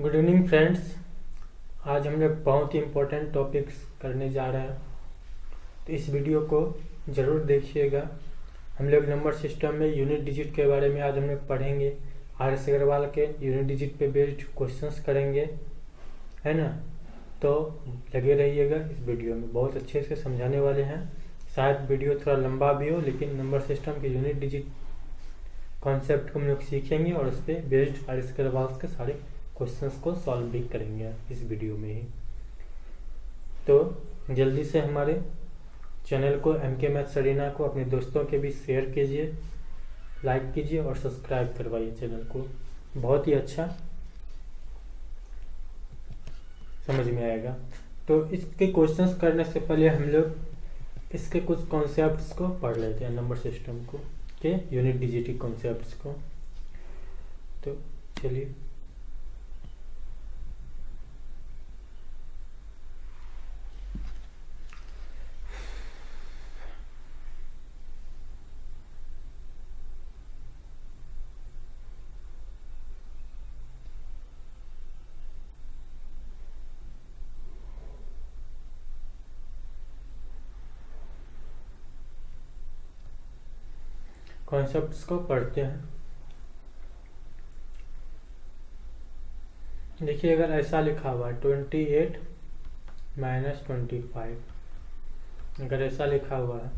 Good evening friends. आज हम लोग बहुत ही इम्पोर्टेंट टॉपिक्स करने जा रहे हैं, तो इस वीडियो को ज़रूर देखिएगा। हम लोग नंबर सिस्टम में यूनिट डिजिट के बारे में आज हम लोग पढ़ेंगे। आर एस अग्रवाल के यूनिट डिजिट पे बेस्ड क्वेश्चंस करेंगे, है ना। तो लगे रहिएगा, इस वीडियो में बहुत अच्छे से समझाने वाले हैं। शायद वीडियो थोड़ा लंबा भी हो, लेकिन नंबर सिस्टम के यूनिट डिजिट कॉन्सेप्ट को हम लोग सीखेंगे और उस पर बेस्ड आर एस अग्रवाल के सारे क्वेश्चंस को सॉल्व भी करेंगे इस वीडियो में ही। तो जल्दी से हमारे चैनल को एमके मैथ्स अरीना को अपने दोस्तों के बीच शेयर कीजिए, लाइक कीजिए और सब्सक्राइब करवाइए चैनल को। बहुत ही अच्छा समझ में आएगा। तो इसके क्वेश्चंस करने से पहले हम लोग इसके कुछ कॉन्सेप्ट्स को पढ़ लेते हैं, नंबर सिस्टम को के यूनिट डिजिट कॉन्सेप्ट्स को। तो चलिए, कॉन्सेप्ट्स को पढ़ते हैं। देखिए, अगर ऐसा लिखा हुआ है 28 - 25, अगर ऐसा लिखा हुआ है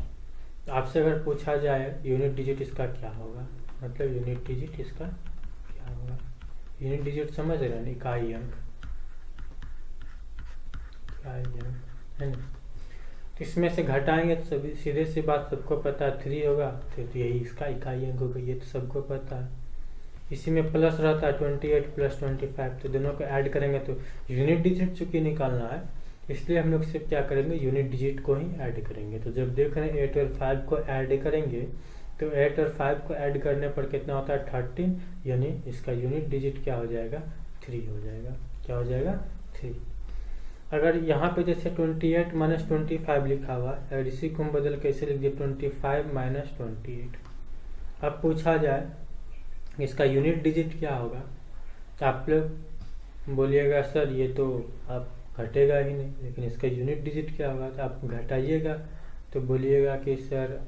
तो आपसे अगर पूछा जाए यूनिट डिजिट इसका क्या होगा, मतलब यूनिट डिजिट इसका क्या होगा। यूनिट डिजिट समझ रहे हैं, इकाई अंक, है ना। तो इसमें से घटाएंगे तो सभी सीधे सी बात सबको पता है 3 होगा, तो यही इसका इकाई अंक होगा, ये तो सबको पता है। इसी में प्लस रहता है 28 + 25, तो दोनों को ऐड करेंगे तो यूनिट डिजिट चूंकि निकालना है, इसलिए हम लोग सिर्फ क्या करेंगे, यूनिट डिजिट को ही ऐड करेंगे। तो जब देख रहे हैं 8 और 5 को ऐड करेंगे, तो 8 और 5 को ऐड करने पर कितना होता है 13, यानी इसका यूनिट डिजिट क्या हो जाएगा 3 हो जाएगा। क्या हो जाएगा 3। अगर यहाँ पे जैसे 28 - 25 लिखा हुआ है, अगर इसी को हम बदल कैसे लिख दिए 25 - 28। अब पूछा जाए इसका यूनिट डिजिट क्या होगा, तो आप लोग बोलिएगा सर ये तो आप घटेगा ही नहीं, लेकिन इसका यूनिट डिजिट क्या होगा, तो आप घटाइएगा तो बोलिएगा कि सर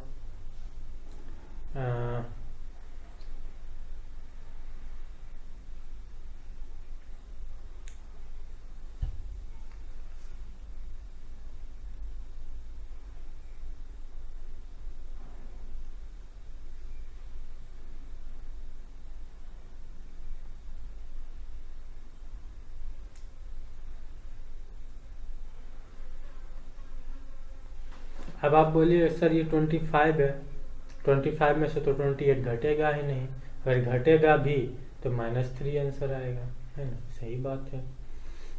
अब आप बोलिए सर ये 25 है, 25 में से तो 28 घटेगा ही नहीं, अगर घटेगा भी तो -3 आंसर आएगा, है ना। सही बात है।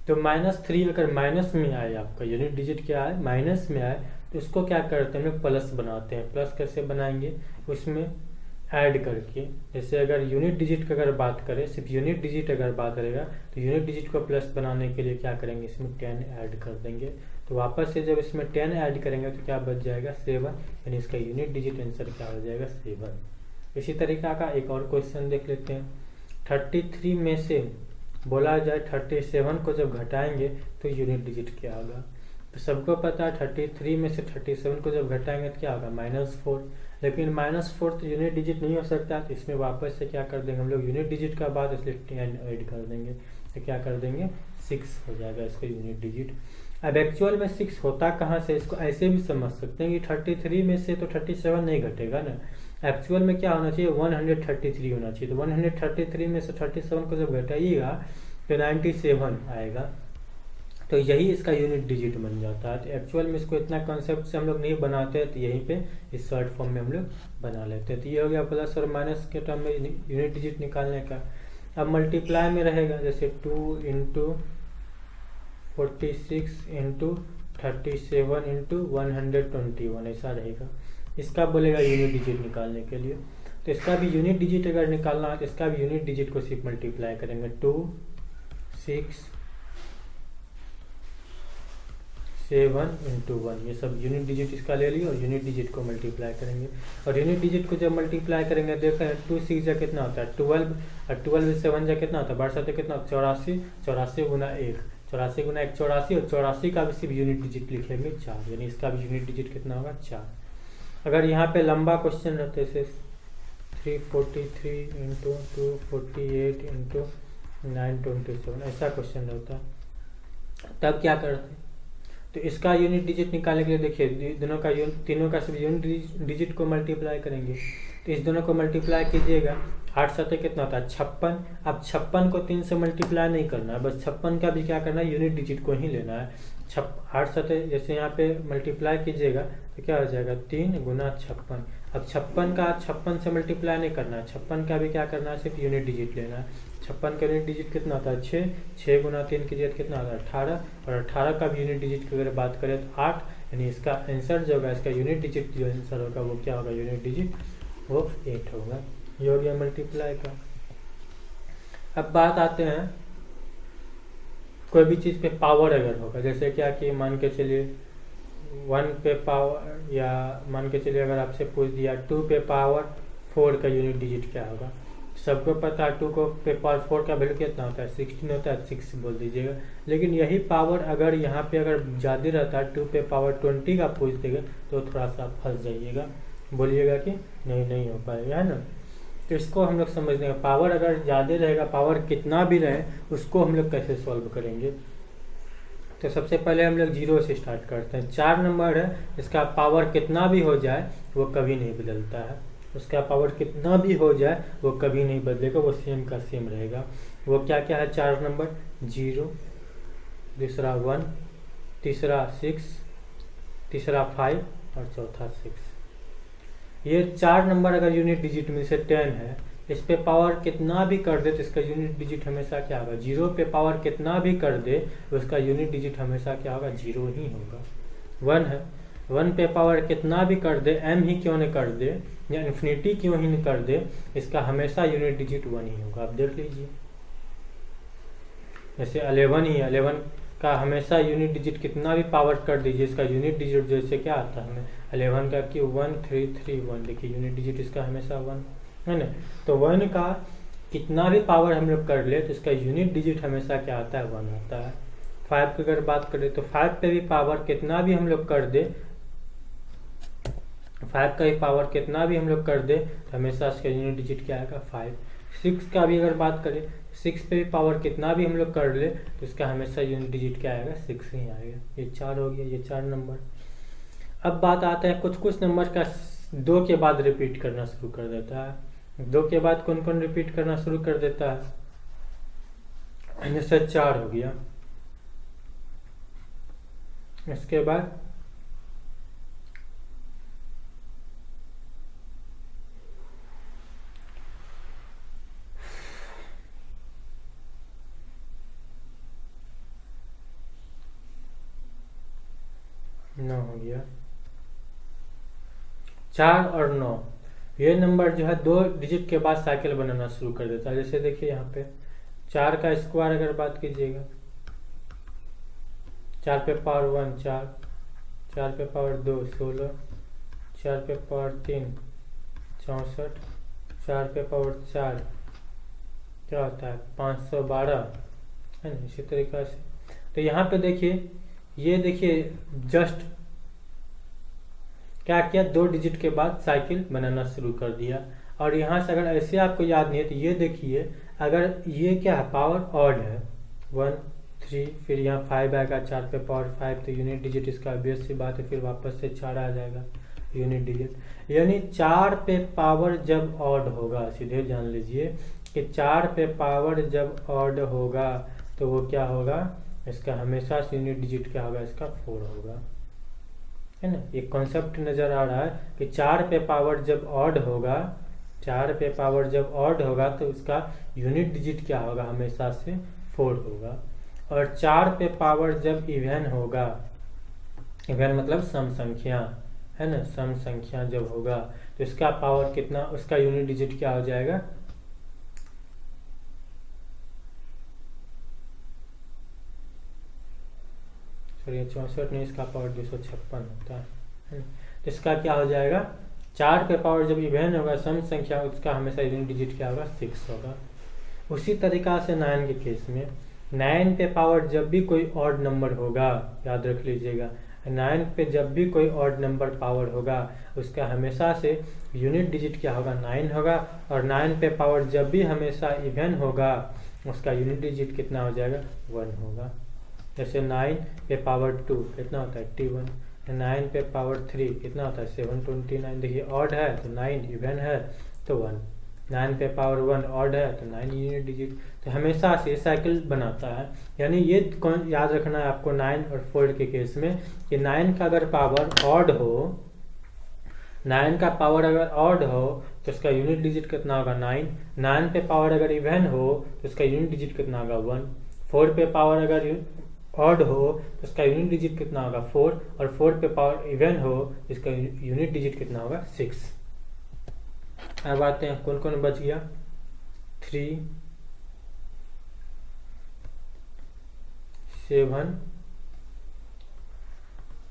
तो -3 अगर माइनस में आए, आपका यूनिट डिजिट क्या है माइनस में आए, तो उसको क्या करते हैं हम लोग प्लस बनाते हैं। प्लस कैसे बनाएंगे, उसमें ऐड करके। जैसे अगर यूनिट डिजिट की अगर बात करें, सिर्फ यूनिट डिजिट अगर बात करेगा, तो यूनिट डिजिट को प्लस बनाने के लिए क्या करेंगे, इसमें 10 ऐड कर देंगे। तो वापस से जब इसमें 10 ऐड करेंगे तो क्या बच जाएगा 7, यानी इसका यूनिट डिजिट आंसर क्या हो जाएगा 7। इसी तरीका का एक और क्वेश्चन देख लेते हैं। 33 में से बोला जाए 37 को जब घटाएंगे तो यूनिट डिजिट क्या होगा। तो सबको पता है 33 में से 37 को जब घटाएंगे तो क्या होगा -4, लेकिन -4 तो यूनिट डिजिट नहीं हो सकता, तो इसमें वापस से क्या कर देंगे हम लोग, यूनिट डिजिट का बाद इसलिए 10 ऐड कर देंगे, तो क्या कर देंगे 6 हो जाएगा इसका यूनिट डिजिट। अब एक्चुअल में 6 होता कहाँ से, इसको ऐसे भी समझ सकते हैं कि 33 में से तो 37 नहीं घटेगा ना। एक्चुअल में क्या होना चाहिए 133 होना चाहिए, तो 133 में से 37 को जब घटाइएगा तो 97 आएगा, तो यही इसका यूनिट डिजिट बन जाता है। तो एक्चुअल में इसको इतना कॉन्सेप्ट से हम लोग नहीं बनाते हैं, तो यहीं पे इस शॉर्ट फॉर्म में हम लोग बना लेते हैं। तो ये हो गया प्लस और माइनस के टर्म में यूनिट डिजिट निकालने का। अब मल्टीप्लाई में रहेगा, जैसे 2 × 46 × 37 × 121 ऐसा रहेगा। इसका बोलेगा यूनिट डिजिट निकालने के लिए, तो इसका भी यूनिट डिजिट अगर निकालना है तो इसका भी यूनिट डिजिट को सिर्फ मल्टीप्लाई करेंगे। 2, 6, 7 इंटू 1, ये सब यूनिट डिजिट इसका ले लिया और यूनिट डिजिट को मल्टीप्लाई करेंगे। और यूनिट डिजिट को जब मल्टीप्लाई करेंगे देखें 2 6 जा कितना होता है 12, और 12 7 जा कितना होता है 12 कितना 84, 84 गुना 1, 84 गुना 1 84, और 84 का भी सिर्फ यूनिट डिजिट लिखेंगे 4, यानी इसका भी यूनिट डिजिट कितना होगा 4। अगर यहाँ पे लंबा क्वेश्चन रहते से 343 इंटू 248 इंटू 927 ऐसा क्वेश्चन रहता तब क्या करते, तो इसका यूनिट डिजिट निकालने के लिए देखिए दोनों का तीनों का सब यूनिट डिजिट को मल्टीप्लाई करेंगे। तो इस दोनों को मल्टीप्लाई कीजिएगा, 8 7 कितना होता है 56। अब 56 को 3 से मल्टीप्लाई नहीं करना है, बस 56 का भी क्या करना है यूनिट डिजिट को ही लेना है। 8 7 जैसे यहाँ पे मल्टीप्लाई कीजिएगा तो क्या हो जाएगा 3 गुना 56। अब 56 का 56 से मल्टीप्लाई नहीं करना है, 56 का भी क्या करना है सिर्फ यूनिट डिजिट लेना है। 56 का यूनिट डिजिट कितना होता है 6, 6 गुना 3 कीजिए कितना होता है 18, और 18 का भी यूनिट डिजिट की अगर बात करें तो 8, यानी इसका आंसर जो होगा इसका यूनिट डिजिट जो आंसर होगा वो क्या होगा यूनिट डिजिट वो 8 होगा। ये हो गया मल्टीप्लाई का। अब बात आते हैं कोई भी चीज़ पे पावर अगर होगा, जैसे क्या कि मान के चलिए 1 पे पावर, या मान के चलिए अगर आपसे पूछ दिया 2 पे पावर 4 का यूनिट डिजिट क्या होगा। सबको पता है 2 को पे पावर 4 का वैल्यू कितना होता है 16 होता है, 6 बोल दीजिएगा। लेकिन यही पावर अगर यहाँ पे अगर ज़्यादा रहता है 2 पे पावर 20 का पूछ देगा तो थोड़ा सा फंस जाइएगा, बोलिएगा कि नहीं हो पाएगा, है ना। तो इसको हम लोग समझ लेंगे, पावर अगर ज़्यादा रहेगा, पावर कितना भी रहे उसको हम लोग कैसे सॉल्व करेंगे। तो सबसे पहले हम लोग 0 से स्टार्ट करते हैं। 4 नंबर है, इसका पावर कितना भी हो जाए वो कभी नहीं बदलता है, उसका पावर कितना भी हो जाए वो कभी नहीं बदलेगा, वो सेम का सेम रहेगा। वो क्या क्या है 4 नंबर 0, दूसरा 1, तीसरा 6, तीसरा 5 और चौथा 6। ये 4 नंबर अगर यूनिट डिजिट में से 10 है, इस पे पावर कितना भी कर दे तो इसका यूनिट डिजिट हमेशा क्या होगा 0 पे पावर कितना भी कर दे उसका यूनिट डिजिट हमेशा क्या होगा 0 ही होगा। 1 है, 1 पे पावर कितना भी कर दे, m ही क्यों नहीं कर दे या इन्फिनिटी क्यों ही नहीं कर दे, इसका हमेशा यूनिट डिजिट 1 ही होगा। आप देख लीजिए जैसे 11 ही है, 11 का हमेशा यूनिट डिजिट कितना भी पावर कर दीजिए इसका यूनिट डिजिट जैसे क्या आता है हमें 11 का कि 1331, देखिए यूनिट डिजिट इसका हमेशा 1 है ना। तो 1 का कितना भी पावर हम लोग कर ले तो इसका यूनिट डिजिट हमेशा क्या आता है 1 आता है। 5 की अगर बात करें तो 5 पे भी पावर कितना भी हम लोग कर दे, 5 का ही पावर कितना भी हम लोग कर दे तो हमेशा इसका यूनिट डिजिट क्या आएगा 5। 6 का भी अगर बात करें 6 पे भी पावर कितना भी हम लोग कर ले तो इसका हमेशा यूनिट डिजिट क्या आएगा 6 ही आएगा। ये 4 हो गया, ये 4 नंबर। अब बात आता है कुछ नंबर का 2 के बाद रिपीट करना शुरू कर देता है। 2 के बाद कौन कौन रिपीट करना शुरू कर देता है, जैसे 4 हो गया, इसके बाद 9 हो गया। 4 और 9 ये नंबर जो है 2 डिजिट के बाद साइकिल बनाना शुरू कर देता है। जैसे देखिए यहाँ पे 4 का स्क्वायर अगर बात कीजिएगा, 4 पे पावर 1 4, 4 पे पावर 2 16, 4 पे पावर 3 64, 4 पे पावर 4 क्या होता है 512, है ना। इसी तरीका से तो यहाँ पे देखिए, ये देखिए जस्ट क्या किया 2 डिजिट के बाद साइकिल बनाना शुरू कर दिया। और यहाँ से अगर ऐसे आपको याद नहीं है तो ये देखिए, अगर ये क्या है पावर ऑड है 1 3, फिर यहाँ 5 आएगा 4 पे पावर 5 तो यूनिट डिजिट इसका बेस सी बात है, फिर वापस से 4 आ जाएगा यूनिट डिजिट। यानी 4 पे पावर जब ऑड होगा, सीधे जान लीजिए कि 4 पे पावर जब ऑड होगा तो वो क्या होगा, इसका हमेशा यूनिट डिजिट क्या होगा इसका 4 होगा, है ना। एक कॉन्सेप्ट नजर आ रहा है कि 4 पे पावर जब ऑड होगा, 4 पे पावर जब ऑड होगा तो उसका यूनिट डिजिट क्या होगा हमेशा से 4 होगा। और 4 पे पावर जब इवन होगा, इवन मतलब सम संख्या, है ना, सम संख्या जब होगा तो इसका पावर कितना, उसका यूनिट डिजिट क्या हो जाएगा सॉरी 64 नहीं, इसका पावर 256 होता है। तो इसका क्या हो जाएगा, 4 पे पावर जब इवेन होगा सम संख्या उसका हमेशा यूनिट डिजिट क्या होगा 6 होगा। उसी तरीका से 9 के केस में 9 पे पावर जब भी कोई ऑड नंबर होगा, याद रख लीजिएगा 9 पे जब भी कोई ऑड नंबर पावर होगा उसका हमेशा से यूनिट डिजिट क्या होगा 9 होगा। और 9 पे पावर जब भी हमेशा इवेन होगा उसका यूनिट डिजिट कितना हो जाएगा 1 होगा। जैसे 9 पे पावर 2 कितना होता है 81, 9 पे पावर 3 कितना होता है 729। देखिए ऑड है तो 9, इवेन है तो 1, 9 पे पावर 1 ऑड है तो 9 यूनिट डिजिट। तो हमेशा से साइकिल बनाता है। यानी ये याद रखना है आपको 9 और 4 के केस में कि 9 का अगर पावर ऑड हो, 9 का पावर अगर ऑड हो तो उसका यूनिट डिजिट कितना होगा 9। 9 पे पावर अगर इवेन हो तो उसका यूनिट डिजिट कितना होगा 1। 4 पे पावर अगर ऑड हो तो उसका यूनिट डिजिट कितना होगा 4, और 4 पे पावर इवेन हो तो इसका यूनिट डिजिट कितना होगा 6। अब आते हैं कौन कौन बच गया, 3, 7,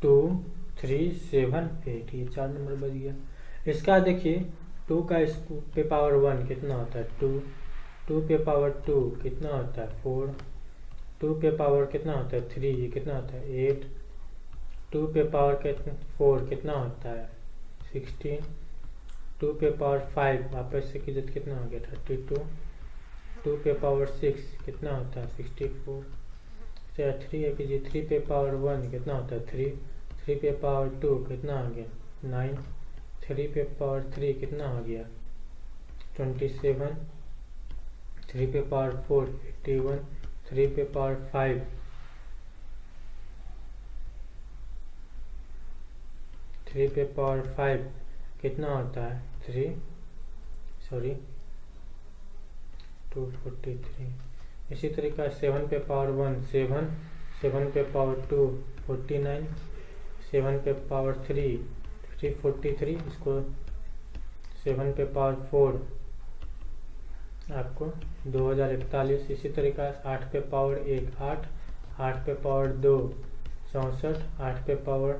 2, 3, 7, 8, ये 4 नंबर बच गया। इसका देखिए 2 का पे पावर 1 कितना होता है 2, 2 पे पावर 2 कितना होता है 4, 2 पे पावर कितना होता है 3, ये कितना होता है 8, 2 पे पावर 4 कितना होता है 16, 2 पे पावर 5 वापस से कितना हो गया 32, 2 पे पावर 6 कितना होता है 64, 3 है कीजिए 3 पे पावर 1 कितना होता है 3, 3 पे पावर 2 कितना हो गया 9, 3 पे पावर 3 कितना हो गया 27, 3 पे पावर 4 81, 3 पे पावर 5 3 पे पावर 5 कितना होता है 243। इसी तरीका 7 पे पावर 1 7, 7 पे पावर 2 49, 7 पे पावर 3 343, इसको 7 पे पावर 4 आपको 2041। इसी तरीका से 8 पे पावर 1 8, 8 पे पावर 2 64, 8 पे पावर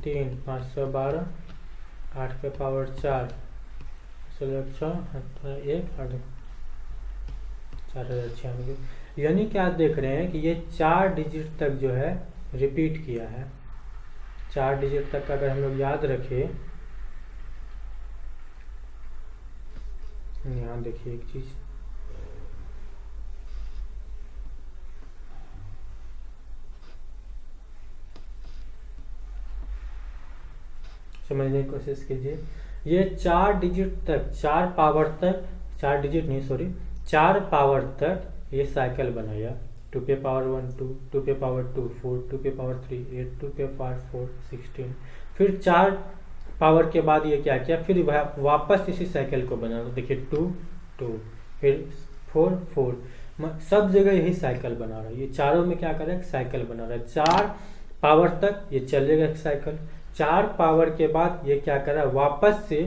3 512, 8 पे पावर 4 1 4096। यानी कि आप देख रहे हैं कि ये 4 डिजिट तक जो है रिपीट किया है। 4 डिजिट तक अगर हम लोग याद रखें, यहाँ देखिए एक चीज समझने की कोशिश कीजिए। ये 4 डिजिट तक 4 पावर तक 4 डिजिट नहीं सॉरी 4 पावर तक ये साइकिल बनाया। 2 पे पावर 1 2, 2 पे पावर 2 4, 2 पे पावर 3 8, 2 पे पावर 4 16। फिर 4 पावर के बाद ये क्या किया, फिर वापस इसी साइकिल को बना। देखिए 2 2 फिर 4 4, सब जगह यही साइकिल बना रहा है। ये चारों में क्या कर रहा है, साइकिल बना रहा है। 4 पावर तक ये चलेगा साइकिल। 4 पावर के बाद ये क्या कर रहा है, वापस से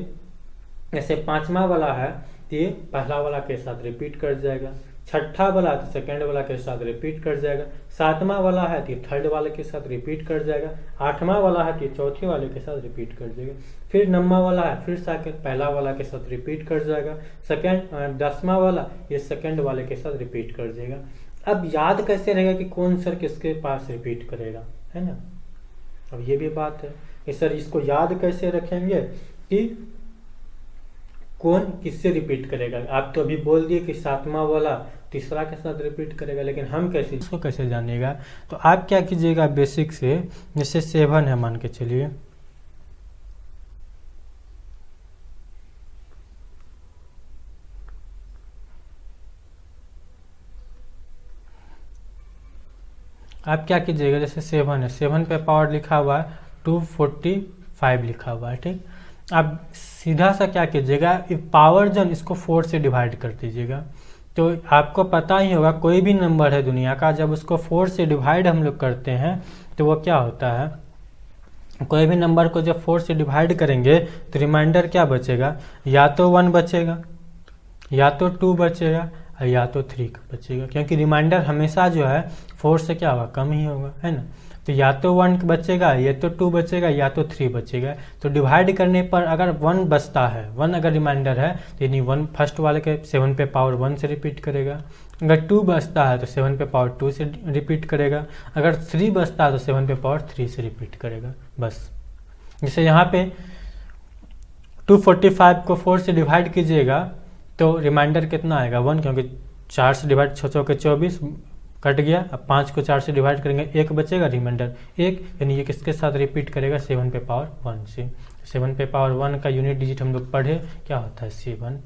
ऐसे 5वां वाला है तो ये पहला वाला के साथ रिपीट कर जाएगा, 6ठा वाला तो सेकंड वाला के साथ रिपीट कर जाएगा, 7वां वाला है तो थर्ड वाले के साथ रिपीट कर जाएगा, 8वां वाला है तो चौथे वाले के साथ रिपीट कर जाएगा, फिर 9वां वाला है फिर साइकिल पहला वाला के साथ रिपीट कर जाएगा, 10वां वाला ये सेकंड वाले के साथ रिपीट कर जाएगा। अब याद कैसे रहेगा कि कौन सर किसके पास रिपीट करेगा, है ना। अब ये भी बात है कि सर इसको याद कैसे रखेंगे कि कौन किससे रिपीट करेगा। आप तो अभी बोल दिए कि 7वां वाला तीसरा के साथ रिपीट करेगा, लेकिन हम कैसे इसको कैसे जानेगा। तो आप क्या कीजिएगा, बेसिक से जैसे 7 है मान के चलिए, आप क्या कीजिएगा जैसे 7 है, 7 पे पावर लिखा हुआ है 245 लिखा हुआ है, ठीक। आप सीधा सा क्या कीजिएगा, पावर जो इसको 4 से डिवाइड कर दीजिएगा। तो आपको पता ही होगा कोई भी नंबर है दुनिया का, जब उसको 4 से डिवाइड हम लोग करते हैं तो वो क्या होता है, कोई भी नंबर को जब 4 से डिवाइड करेंगे तो रिमाइंडर क्या बचेगा, या तो 1 बचेगा या तो 2 बचेगा। और या तो 3 का बचेगा, क्योंकि रिमाइंडर हमेशा जो है 4 से क्या होगा, कम ही होगा, है ना। तो या तो 1 बचेगा, या तो 2 बचेगा, या तो 3 बचेगा। तो डिवाइड करने पर अगर 1 बचता है, 1 अगर रिमाइंडर है तो यानी 1 फर्स्ट वाले के 7 पे पावर 1 से रिपीट करेगा। अगर 2 बचता है तो 7 पे पावर 2 से रिपीट करेगा। अगर 3 बचता है तो 7 पे पावर 3 से रिपीट करेगा, बस। जैसे यहाँ पे 245 को 4 से डिवाइड कीजिएगा तो रिमाइंडर कितना आएगा, 1, क्योंकि 4 से डिवाइड 6 चौके 24 कट गया। अब 5 को 4 से डिवाइड करेंगे, 1 बचेगा, रिमाइंडर 1, यानी ये किसके साथ रिपीट करेगा, 7 पे पावर 1 से। 7 पे पावर 1 का यूनिट डिजिट हम लोग पढ़े, क्या होता है 7।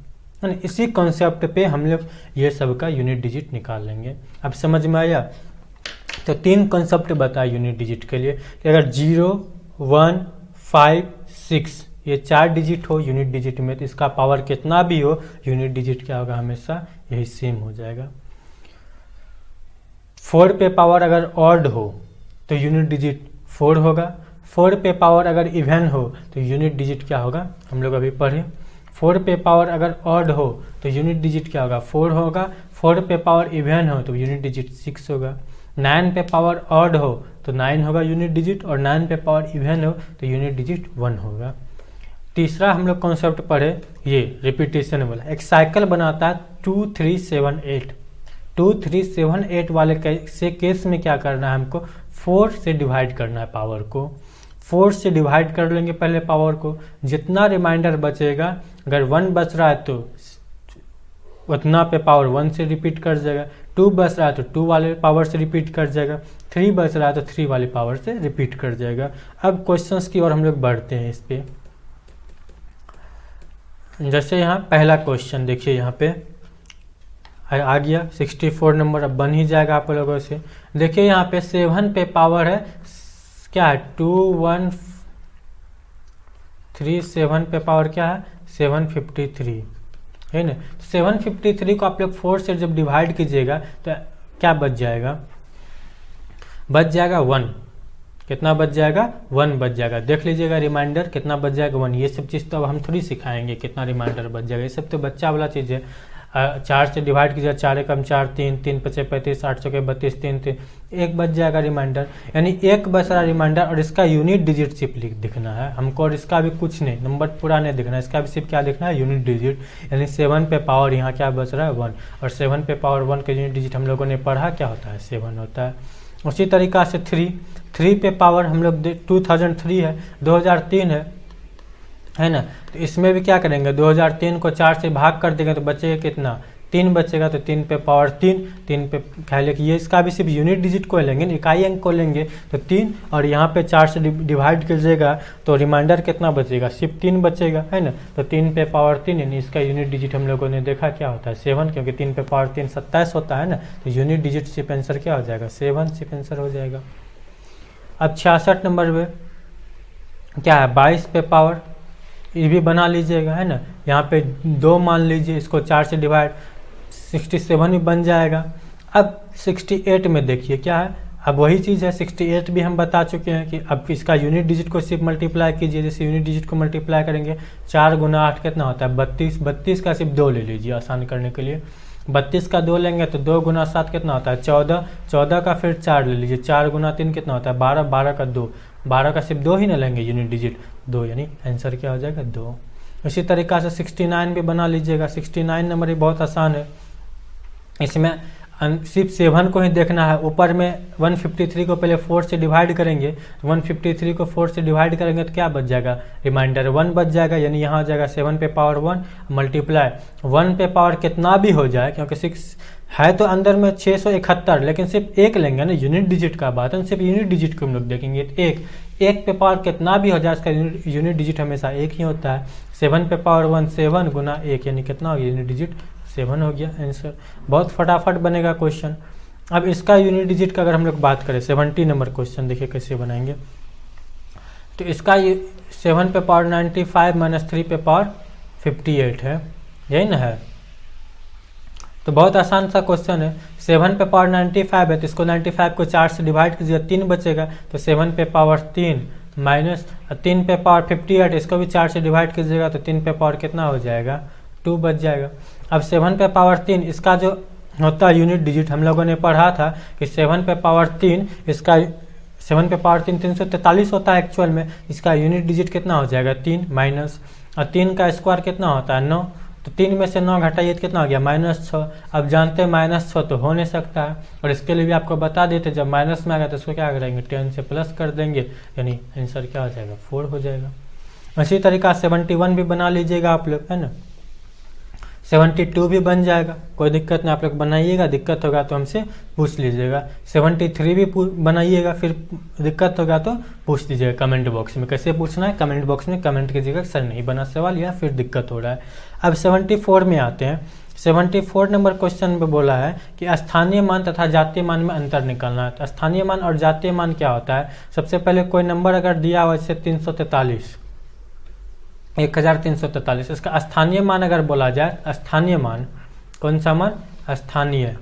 इसी कॉन्सेप्ट पे हम लोग ये सब का यूनिट डिजिट निकाल लेंगे। अब समझ में आया। तो 3 कॉन्सेप्ट बताया यूनिट डिजिट के लिए कि अगर 0, 1, 5, 6 ये 4 डिजिट हो यूनिट डिजिट में, तो इसका पावर कितना भी हो यूनिट डिजिट क्या होगा, हमेशा यही सेम हो जाएगा। 4 पे पावर अगर ऑड हो तो यूनिट डिजिट 4 होगा। 4 पे पावर अगर इवन हो तो यूनिट डिजिट क्या होगा, हम लोग अभी पढ़े। 4 पे पावर अगर ऑड हो तो यूनिट डिजिट क्या होगा, 4 होगा। 4 पे पावर इवन हो तो यूनिट डिजिट 6 होगा। 9 पे पावर ऑड हो तो 9 होगा यूनिट डिजिट, और 9 पे पावर इवन हो तो यूनिट डिजिट 1 होगा। तीसरा हम लोग कॉन्सेप्ट पढ़े ये रिपीटेशन वाला, एक साइकिल बनाता है 2, 3, 7, 8। 2, 3, 7, 8 वाले केस में क्या करना है, हमको 4 से डिवाइड करना है पावर को। 4 से डिवाइड कर लेंगे पहले पावर को, जितना रिमाइंडर बचेगा, अगर 1 बच रहा है तो उतना पे पावर 1 से रिपीट कर जाएगा। 2 बच रहा है तो 2 वाले पावर से रिपीट कर जाएगा। 3 बच रहा है तो 3 वाले पावर से रिपीट कर जाएगा। अब क्वेश्चंस की ओर हम लोग बढ़ते हैं इस पे। जैसे यहाँ पहला क्वेश्चन देखिए, यहाँ पे आ गया 64 नंबर, अब बन ही जाएगा आप लोगों से। देखिए यहाँ पे 7 पे पावर है क्या है, 2, 1, 3, 7 पे पावर क्या है 753, है ना। 753 को आप लोग 4 से जब डिवाइड कीजिएगा तो क्या बच जाएगा, बच जाएगा 1। कितना बच जाएगा, 1 बच जाएगा। देख लीजिएगा रिमाइंडर कितना बच जाएगा, 1। ये सब चीज़ तो अब हम थोड़ी सिखाएंगे कितना रिमाइंडर बच जाएगा, ये सब तो बच्चा वाला चीज़ है। 4 से डिवाइड कीजिएगा, 4 एकम 4, 3, 3 पचे 35, 8 चौके 32, 3, 3, 1 बच जाएगा रिमाइंडर, यानी 1 बच रहा रिमाइंडर। और इसका यूनिट डिजिट सिर्फ दिखना है हमको, और इसका भी कुछ नहीं, नंबर पूरा नहीं दिखना है, इसका भी सिर्फ क्या दिखना है, यूनिट डिजिट। यानी 7 पे पावर यहाँ क्या बच रहा है 1, और 7 पे पावर 1 का यूनिट डिजिट हम लोगों ने पढ़ा क्या होता है 7 होता है। उसी तरीका से 3 पे पावर हम लोग 2003 है, 2003 है ना। तो इसमें भी क्या करेंगे, 2003 को 4 से भाग कर देंगे तो बचेगा कितना, 3 बचेगा। तो 3 पे पावर 3 पे ख्याल है कि ये इसका भी सिर्फ यूनिट डिजिट को लेंगे, इकाई अंक को लेंगे तो 3, और यहाँ पे 4 से डिवाइड कीजिएगा तो रिमाइंडर कितना बचेगा, सिर्फ 3 बचेगा, है ना। तो 3 पे पावर 3 यानी इसका यूनिट डिजिट हम लोगों ने देखा क्या होता है 7, क्योंकि 3 पे पावर 3 27 होता है ना। तो यूनिट डिजिट सिर्फ आंसर क्या हो जाएगा 7, सिर्फ आंसर हो जाएगा। अब 66 नंबर पे क्या है, 22 पे पावर, ये भी बना लीजिएगा, है ना। यहाँ पे 2 मान लीजिए, इसको 4 से डिवाइड 67 भी बन जाएगा। अब 68 में देखिए क्या है, अब वही चीज़ है, 68 भी हम बता चुके हैं कि अब इसका यूनिट डिजिट को सिर्फ मल्टीप्लाई कीजिए। जैसे यूनिट डिजिट को मल्टीप्लाई करेंगे, 4 गुना 8 कितना होता है 32, 32 का सिर्फ 2 ले लीजिए आसान करने के लिए। 32 का 2 लेंगे तो 2 गुना 7 कितना होता है 14, 14 का फिर 4 ले लीजिए, 4 गुना 3 कितना होता है 12, 12 का 2, 12 का सिर्फ 2 ही ना लेंगे यूनिट डिजिट 2, यानी आंसर क्या हो जाएगा 2। इसी तरीका से 69 भी बना लीजिएगा। 69 नंबर ही बहुत आसान है, इसमें सिर्फ 7 को ही देखना है। ऊपर में 153 को पहले 4 से डिवाइड करेंगे, 153 को 4 से डिवाइड करेंगे तो क्या बच जाएगा, रिमाइंडर 1 बच जाएगा, यानी यहाँ आ जाएगा 7 पे पावर 1 मल्टीप्लाई 1 पे पावर कितना भी हो जाए, क्योंकि 6 है तो अंदर में 671, लेकिन सिर्फ 1 लेंगे ना, यूनिट डिजिट का बात है, सिर्फ यूनिट डिजिट को हम लोग देखेंगे। 1 पे पावर कितना भी हो जाए इसका यूनिट डिजिट हमेशा 1 ही होता है। 7 पे पावर 1 7 गुना 1 यानी कितना हो गया यूनिट डिजिट 7 हो गया आंसर। बहुत फटाफट बनेगा क्वेश्चन। अब इसका यूनिट डिजिट का अगर हम लोग बात करें 70 नंबर क्वेश्चन देखिए कैसे बनाएंगे। तो इसका 7 पे पावर 95 माइनस 3 पे पावर 58 है, यही ना है। तो बहुत आसान सा क्वेश्चन है। 7 पे पावर 95 है तो इसको 95 को 4 से डिवाइड कीजिए 3 बचेगा, तो 7 पे पावर 3 माइनस 3 पे पावर 58, इसको भी 4 से डिवाइड कीजिएगा तो 3 पे पावर कितना हो जाएगा 2 बच जाएगा। अब 7 पे पावर 3 इसका जो होता है यूनिट डिजिट। हम लोगों ने पढ़ा था कि 7 पे पावर 3 इसका 7 पे पावर 3 343 होता है एक्चुअल में। इसका यूनिट डिजिट कितना हो जाएगा 3 माइनस, और 3 का स्क्वायर कितना होता है 9, तो 3 में से 9 घटाइए तो कितना हो गया -6। अब जानते हैं -6 तो हो नहीं सकता है, और इसके लिए भी आपको बता देते जब माइनस में आ गया तो इसको क्या करेंगे 10 से प्लस कर देंगे, यानी आंसर क्या हो जाएगा 4 हो जाएगा। इसी तरीका 71 भी बना लीजिएगा आप लोग, है ना। 72 भी बन जाएगा, कोई दिक्कत नहीं, आप लोग बनाइएगा, दिक्कत होगा तो हमसे पूछ लीजिएगा। 73 भी बनाइएगा, फिर दिक्कत होगा तो पूछ लीजिएगा कमेंट बॉक्स में। कैसे पूछना है, कमेंट बॉक्स में कमेंट कीजिएगा सर नहीं बना सवाल या फिर दिक्कत हो रहा है। अब 74 में आते हैं। 74 नंबर क्वेश्चन में बोला है कि स्थानीय मान तथा जातीय मान में अंतर निकालना है। तो स्थानीय मान और जातीय मान क्या होता है, सबसे पहले कोई नंबर अगर दिया हुआ जैसे 343 1343, इसका स्थानीय मान अगर बोला जाए, स्थानीय मान कौन सा मान, स्थानीय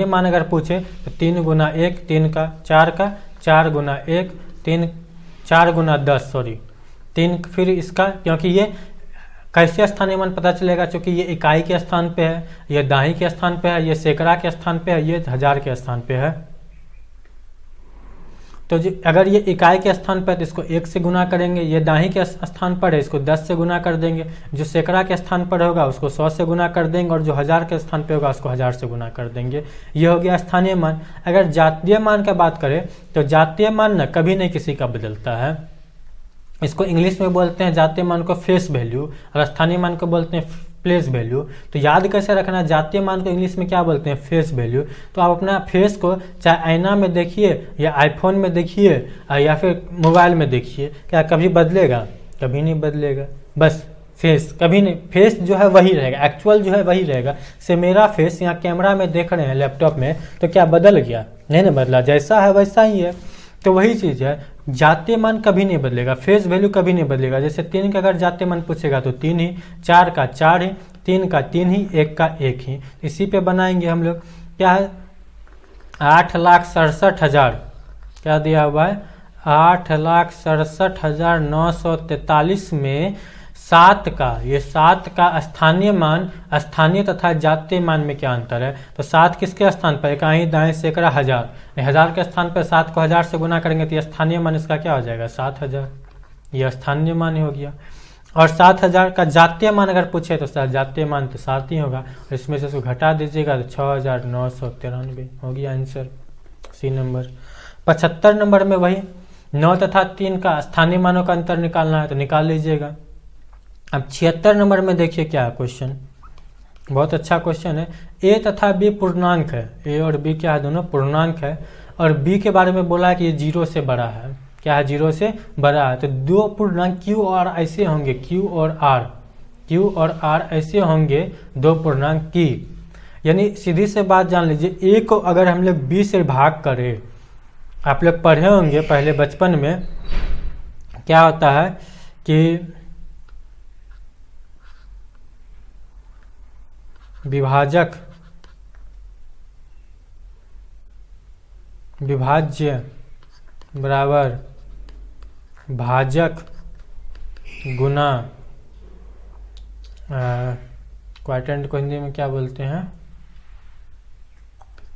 मान अगर पूछे तो 3 गुना 1 3 का 4 का, 4 गुना 1 3, 4 गुना 10 सॉरी 3, फिर इसका, क्योंकि ये कैसे स्थानीय मान पता चलेगा, क्योंकि ये इकाई के स्थान पे है, ये दाही के स्थान पे है, ये सैकड़ा के स्थान पे है, ये हजार के स्थान पे है। तो अगर ये इकाई के स्थान पर है तो इसको 1 से गुना करेंगे, ये दाही के स्थान पर है इसको 10 से गुना कर देंगे, जो सैकड़ा के स्थान पर होगा उसको 100 से गुना कर देंगे, और जो हजार के स्थान पर होगा उसको 1000 से गुना कर देंगे। ये हो गया स्थानीय मान। अगर जातीय मान का बात करें तो जातीय मान ना कभी नहीं किसी का बदलता है, इसको इंग्लिश में बोलते हैं जातीय मान को फेस वैल्यू, और स्थानीय मान को बोलते हैं प्लेस वैल्यू। तो याद कैसे रखना, जातीय मान को इंग्लिश में क्या बोलते हैं फेस वैल्यू। तो आप अपना फेस को चाहे आईना में देखिए या आईफोन में देखिए या फिर मोबाइल में देखिए, क्या कभी बदलेगा, कभी नहीं बदलेगा। बस फेस कभी नहीं, फेस जो है वही रहेगा, एक्चुअल जो है वही रहेगा। से मेरा फेस यहाँ कैमरा में देख रहे हैं लैपटॉप में, तो क्या बदल गया, नहीं ना बदला, जैसा है वैसा ही है। तो वही चीज़ है, जातीय मान कभी नहीं बदलेगा, फेस वैल्यू कभी नहीं बदलेगा। जैसे 3 का अगर जातीय मान पूछेगा तो 3 ही, 4 का 4 ही, 3 का 3 ही, 1 का 1 ही। इसी पे बनाएंगे हम लोग। क्या है 8,67,000, क्या दिया हुआ है 8,67,943 में 7 का, ये 7 का स्थानीय मान, स्थानीय तथा जातीय मान में क्या अंतर है। तो 7 किसके स्थान पर, इकाई दाएं सैकड़ा हजार, हजार के स्थान पर 7 को 1000 से गुना करेंगे तो ये स्थानीय मान इसका क्या हो जाएगा 7000, यह स्थानीय मान ही हो गया। और 7000 का जातीय मान अगर पूछे तो जातीय मान तो 7 ही होगा, इसमें से इसको घटा दीजिएगा तो 6993 हो गया आंसर सी नंबर। 75 नंबर में वही 9 तथा 3 का स्थानीय मानों का अंतर निकालना है, तो निकाल लीजिएगा। अब 76 नंबर में देखिए क्या है क्वेश्चन, बहुत अच्छा क्वेश्चन है। ए तथा बी पूर्णांक है, ए और बी क्या है दोनों पूर्णांक है, और बी के बारे में बोला है कि ये 0 से बड़ा है, क्या है 0 से बड़ा है। तो दो पूर्णांक क्यू और ऐसे होंगे, क्यू और आर ऐसे होंगे दो पूर्णांक की, यानी सीधी से बात जान लीजिए, ए को अगर हम लोग बी से भाग करें, आप लोग पढ़े होंगे पहले बचपन में, क्या होता है कि विभाजक विभाज्य बराबर भाजक गुना क्वाड्रेंट को हिंदी में क्या बोलते हैं,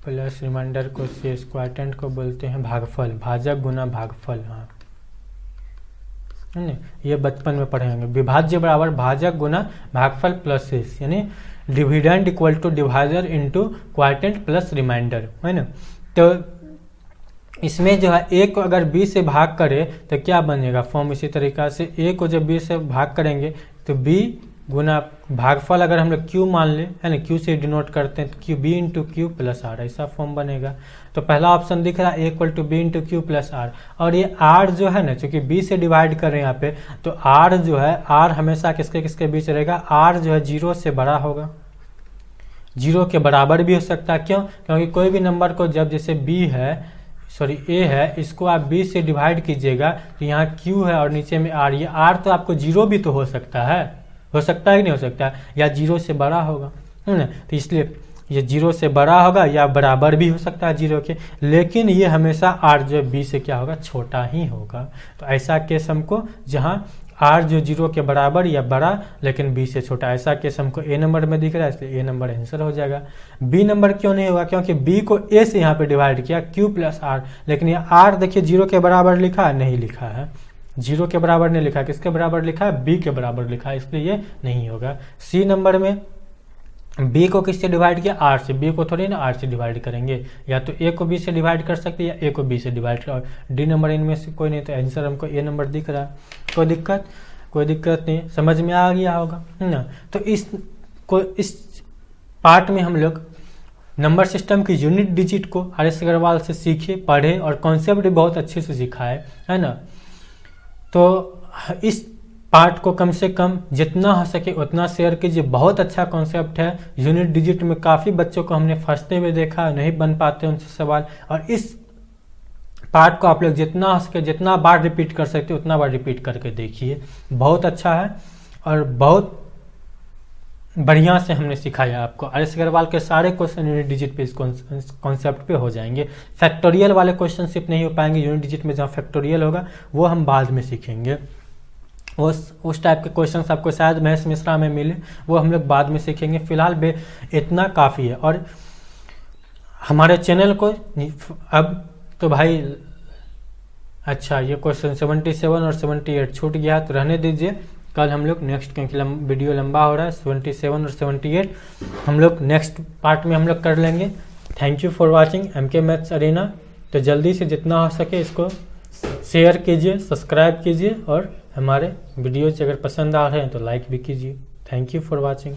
प्लस रिमाइंडर को शेष, क्वाड्रेंट को बोलते हैं भागफल, भाजक गुना भागफल। हाँ ये बचपन में पढ़े होंगे। विभाज्य बराबर भाजक गुना भागफल प्लस शेष, यानी dividend equal to divisor into quadrant plus reminder, है ना। तो इसमें जो है ए को अगर बी से भाग करे तो क्या बनेगा फॉर्म, इसी तरीका से ए को जब बी से भाग करेंगे तो बी गुना भागफल अगर हम लोग क्यू मान ले, है ना, क्यू से डिनोट करते हैं तो Q B into Q plus R, ऐसा फॉर्म बनेगा। तो पहला ऑप्शन दिख रहा है A equal to B into Q plus R, और ये आर जो है ना, चूंकि बी से डिवाइड कर रहे हैं यहाँ पे, तो आर जो है, आर हमेशा किसके किसके बीच रहेगा, आर जो है 0 से बड़ा होगा, 0 के बराबर भी हो सकता है। क्यों, क्योंकि कोई भी नंबर को जब जैसे बी है, सॉरी ए है, इसको आप बी से डिवाइड कीजिएगा तो यहाँ क्यू है और नीचे में आर, ये आर तो आपको 0 भी तो हो सकता है कि नहीं हो सकता, या 0 से बड़ा होगा, है ना। तो इसलिए ये 0 से बड़ा होगा या बराबर भी हो सकता है 0 के, लेकिन ये हमेशा आर जो बी से क्या होगा छोटा ही होगा। तो ऐसा केस हमको जहाँ आर जो 0 के बराबर या बड़ा लेकिन बी से छोटा, ऐसा केस हमको ए नंबर में दिख रहा है, इसलिए ए नंबर आंसर हो जाएगा। बी नंबर क्यों नहीं होगा, क्योंकि बी को ए से यहाँ पे डिवाइड किया क्यू प्लस आर, लेकिन ये आर देखिए 0 के बराबर लिखा है, नहीं लिखा है, 0 के बराबर नहीं लिखा है, किसके बराबर लिखा है, बी के बराबर लिखा है, इसलिए ये नहीं होगा। सी नंबर में बी को किससे डिवाइड किया, आर से, बी को थोड़ी ना आर से डिवाइड करेंगे, या तो ए को बी से डिवाइड कर सकते हैं या ए को बी से डिवाइड कर, डी नंबर इनमें से कोई नहीं, तो आंसर हमको ए नंबर दिख रहा है। कोई दिक्कत नहीं, समझ में आ गया होगा, है ना। तो इस पार्ट में हम लोग नंबर सिस्टम की यूनिट डिजिट को आर.एस. अग्रवाल से सीखे, पढ़े और कॉन्सेप्ट भी बहुत अच्छे से सिखाए, है ना। तो इस पार्ट को कम से कम जितना हो सके उतना शेयर कीजिए, बहुत अच्छा कॉन्सेप्ट है। यूनिट डिजिट में काफ़ी बच्चों को हमने फंसते हुए देखा, नहीं बन पाते उनसे सवाल, और इस पार्ट को आप लोग जितना हो सके, जितना बार रिपीट कर सकते उतना बार रिपीट करके देखिए, बहुत अच्छा है और बहुत बढ़िया से हमने सिखाया आपको। आर.एस. अग्रवाल के सारे क्वेश्चन यूनिट डिजिट पे इस कॉन्सेप्ट पे हो जाएंगे। फैक्टोरियल वाले क्वेश्चन सिर्फ नहीं हो पाएंगे यूनिट डिजिट में, जहाँ फैक्टोरियल होगा वो हम बाद में सीखेंगे। उस टाइप के क्वेश्चंस आपको शायद महेश मिश्रा में मिले, वो हम लोग बाद में सीखेंगे। फिलहाल इतना काफ़ी है। और हमारे चैनल को अब तो भाई अच्छा, ये क्वेश्चन 77 और 78 छूट गया तो रहने दीजिए, कल हम लोग नेक्स्ट, क्योंकि वीडियो लंबा हो रहा है, 77 और 78 हम लोग नेक्स्ट पार्ट में हम लोग कर लेंगे। Thank you for watching MK maths arena. तो जल्दी से जितना हो सके इसको शेयर कीजिए, सब्सक्राइब कीजिए और हमारे वीडियोज अगर पसंद आ रहे हैं तो लाइक भी कीजिए। Thank you for watching.